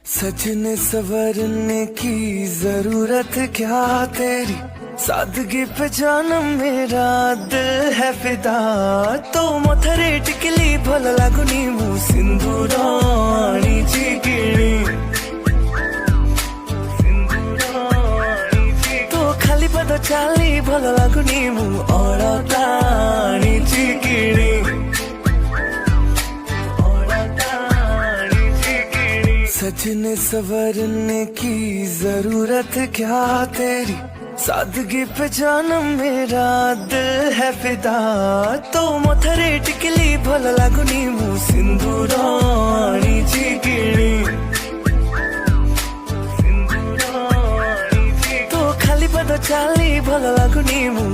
सजने सवरने की जरूरत क्या तेरी, सादगी पे जानम मेरा दिल है फिदा। तो मोथरे टिकली भल लागुनी मु सिंदूराणी चिकिणी, तो खाली पद चाली भल लागुनी मु अड़ताणी चिकिणी। सजने सवरने की जरूरत क्या तेरी, सादगी पे जानम मेरा दिल है फिदा। तो मोथरे टिकली भल लागुनी मु सिंदूराणी चिकिणी, तो खाली पद चाली भल लागुनी मु